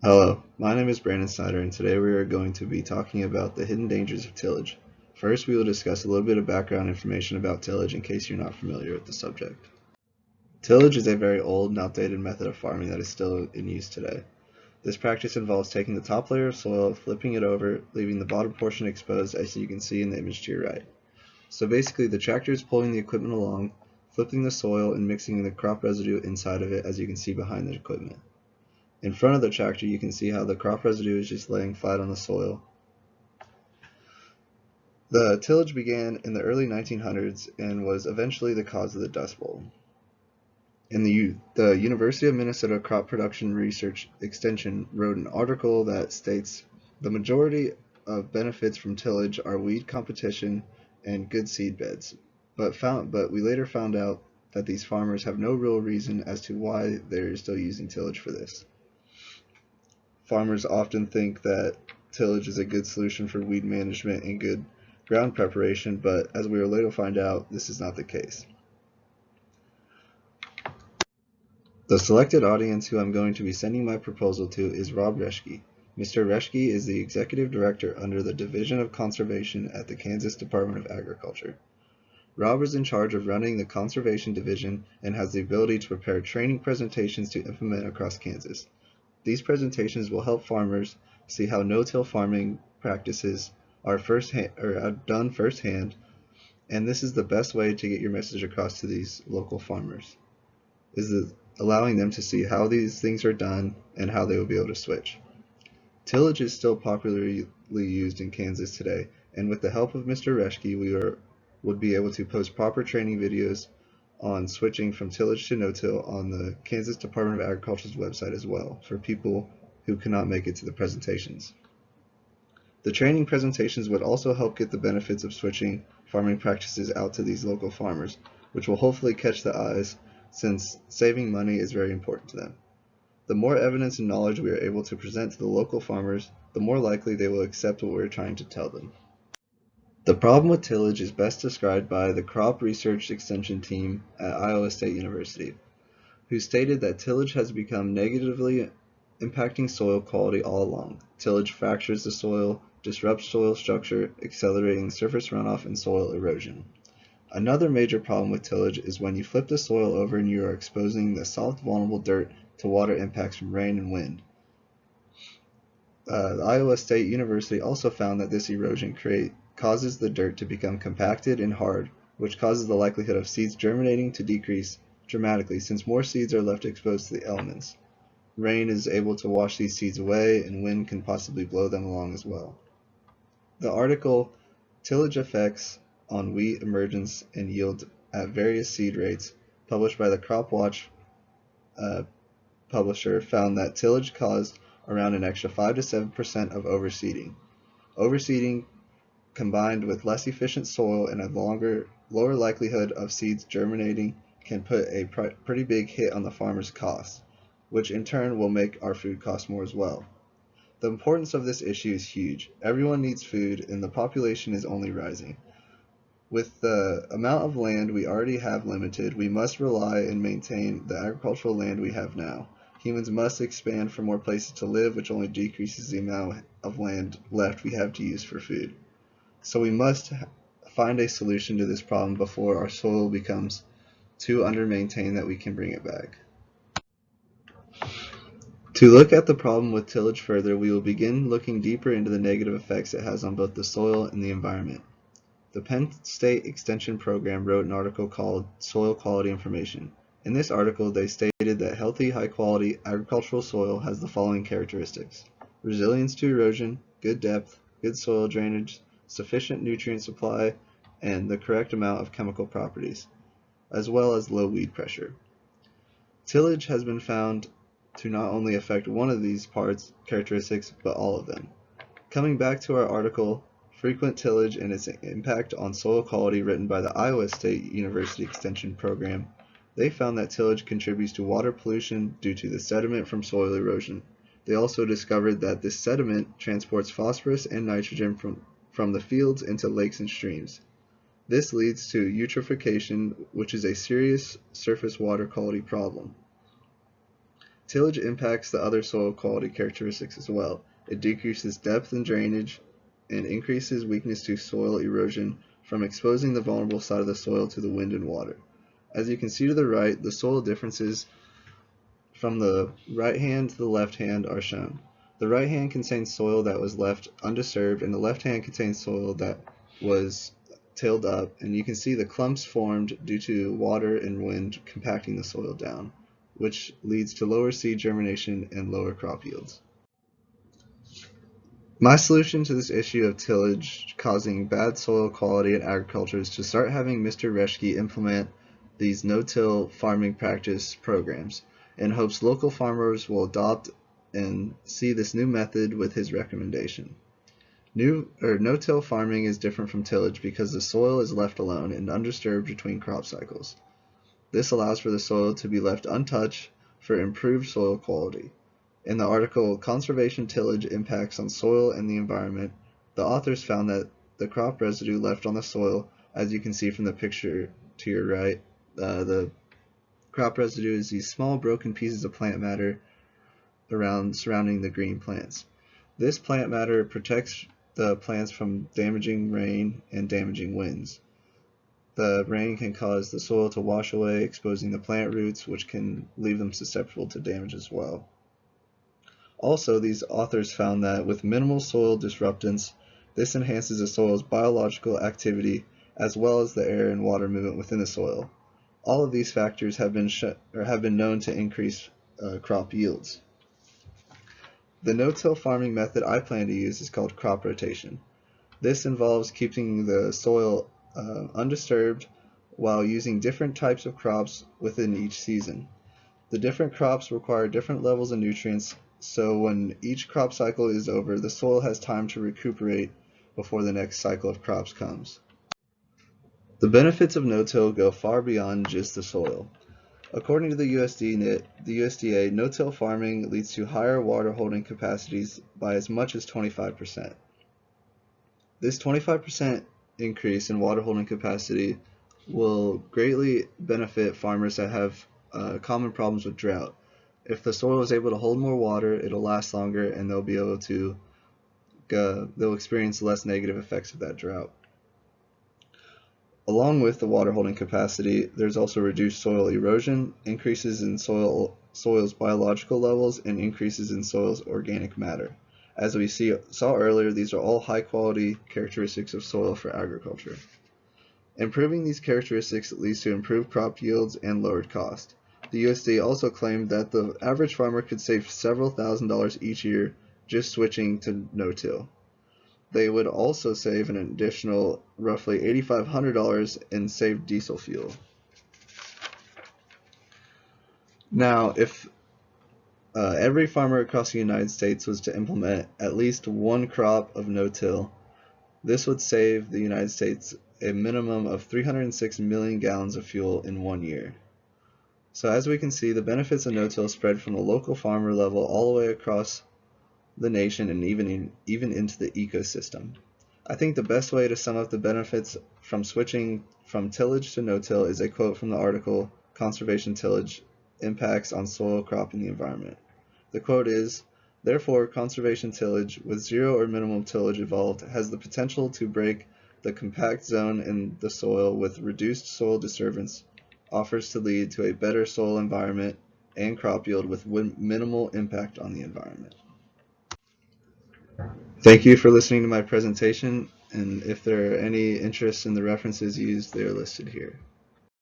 Hello, my name is Brandon Snyder, and today we are going to be talking about the hidden dangers of tillage. First, we will discuss a little bit of background information about tillage in case you're not familiar with the subject. Tillage is a very old and outdated method of farming that is still in use today. This practice involves taking the top layer of soil, flipping it over, leaving the bottom portion exposed as you can see in the image to your right. So basically, the tractor is pulling the equipment along, flipping the soil and mixing the crop residue inside of it as you can see behind the equipment. In front of the tractor, you can see how the crop residue is just laying flat on the soil. The tillage began in the early 1900s and was eventually the cause of the Dust Bowl. The University of Minnesota Crop Production Research Extension wrote an article that states the majority of benefits from tillage are weed competition and good seed beds, but we later found out that these farmers have no real reason as to why they're still using tillage for this. Farmers often think that tillage is a good solution for weed management and good ground preparation, but as we will later find out, this is not the case. The selected audience who I'm going to be sending my proposal to is Rob Reschke. Mr. Reschke is the Executive Director under the Division of Conservation at the Kansas Department of Agriculture. Rob is in charge of running the Conservation Division and has the ability to prepare training presentations to implement across Kansas. These presentations will help farmers see how no-till farming practices are done firsthand, and this is the best way to get your message across to these local farmers, allowing them to see how these things are done and how they will be able to switch. Tillage is still popularly used in Kansas today, and with the help of Mr. Reschke, would be able to post proper training videos on switching from tillage to no-till on the Kansas Department of Agriculture's website as well for people who cannot make it to the presentations. The training presentations would also help get the benefits of switching farming practices out to these local farmers, which will hopefully catch the eyes since saving money is very important to them. The more evidence and knowledge we are able to present to the local farmers, the more likely they will accept what we are trying to tell them. The problem with tillage is best described by the Crop Research Extension team at Iowa State University, who stated that tillage has become negatively impacting soil quality all along. Tillage fractures the soil, disrupts soil structure, accelerating surface runoff and soil erosion. Another major problem with tillage is when you flip the soil over and you are exposing the soft, vulnerable dirt to water impacts from rain and wind. The Iowa State University also found that this erosion causes the dirt to become compacted and hard, which causes the likelihood of seeds germinating to decrease dramatically since more seeds are left exposed to the elements. Rain is able to wash these seeds away, and wind can possibly blow them along as well. The article, Tillage Effects on Wheat Emergence and Yield at Various Seed Rates, published by the Crop Watch publisher, found that tillage caused around an extra 5 to 7% of overseeding. Overseeding combined with less efficient soil and a lower likelihood of seeds germinating can put a pretty big hit on the farmer's costs, which in turn will make our food cost more as well. The importance of this issue is huge. Everyone needs food and the population is only rising. With the amount of land we already have limited, we must rely and maintain the agricultural land we have now. Humans must expand for more places to live, which only decreases the amount of land left we have to use for food. So we must find a solution to this problem before our soil becomes too under-maintained that we can bring it back. To look at the problem with tillage further, we will begin looking deeper into the negative effects it has on both the soil and the environment. The Penn State Extension Program wrote an article called Soil Quality Information. In this article, they stated that healthy, high-quality agricultural soil has the following characteristics: resilience to erosion, good depth, good soil drainage, sufficient nutrient supply, and the correct amount of chemical properties, as well as low weed pressure. Tillage has been found to not only affect one of these characteristics, but all of them. Coming back to our article, Frequent Tillage and its Impact on Soil Quality, written by the Iowa State University Extension Program, they found that tillage contributes to water pollution due to the sediment from soil erosion. They also discovered that this sediment transports phosphorus and nitrogen from the fields into lakes and streams. This leads to eutrophication, which is a serious surface water quality problem. Tillage impacts the other soil quality characteristics as well. It decreases depth and drainage and increases weakness to soil erosion from exposing the vulnerable side of the soil to the wind and water. As you can see to the right, the soil differences from the right hand to the left hand are shown. The right hand contains soil that was left undisturbed, and the left hand contains soil that was tilled up, and you can see the clumps formed due to water and wind compacting the soil down, which leads to lower seed germination and lower crop yields. My solution to this issue of tillage causing bad soil quality in agriculture is to start having Mr. Reschke implement these no-till farming practice programs in hopes local farmers will adopt and see this new method with his recommendation. No-till farming is different from tillage because the soil is left alone and undisturbed between crop cycles. This allows for the soil to be left untouched for improved soil quality. In the article Conservation Tillage Impacts on Soil and the Environment, the authors found that the crop residue left on the soil, as you can see from the picture to your right, the crop residue is these small broken pieces of plant matter surrounding the green plants. This plant matter protects the plants from damaging rain and damaging winds. The rain can cause the soil to wash away, exposing the plant roots, which can leave them susceptible to damage as well. Also, these authors found that with minimal soil disruptance, this enhances the soil's biological activity as well as the air and water movement within the soil. All of these factors have been known to increase crop yields. The no-till farming method I plan to use is called crop rotation. This involves keeping the soil undisturbed while using different types of crops within each season. The different crops require different levels of nutrients, so when each crop cycle is over, the soil has time to recuperate before the next cycle of crops comes. The benefits of no-till go far beyond just the soil. According to the USDA, no-till farming leads to higher water holding capacities by as much as 25%. This 25% increase in water holding capacity will greatly benefit farmers that have common problems with drought. If the soil is able to hold more water, it'll last longer and they'll experience less negative effects of that drought. Along with the water holding capacity, there's also reduced soil erosion, increases in soil's biological levels, and increases in soil's organic matter. As we saw earlier, these are all high quality characteristics of soil for agriculture. Improving these characteristics leads to improved crop yields and lowered cost. The USDA also claimed that the average farmer could save several $1,000s each year just switching to no-till. They would also save an additional roughly $8,500 in saved diesel fuel. Now, if every farmer across the United States was to implement at least one crop of no-till, this would save the United States a minimum of 306 million gallons of fuel in 1 year. So as we can see, the benefits of no-till spread from the local farmer level all the way across the nation and even into the ecosystem. I think the best way to sum up the benefits from switching from tillage to no-till is a quote from the article Conservation Tillage Impacts on Soil, Crop, and the Environment. The quote is, "Therefore, conservation tillage with zero or minimum tillage involved has the potential to break the compact zone in the soil with reduced soil disturbance, offers to lead to a better soil environment and crop yield with minimal impact on the environment." Thank you for listening to my presentation, and if there are any interest in the references used, they are listed here.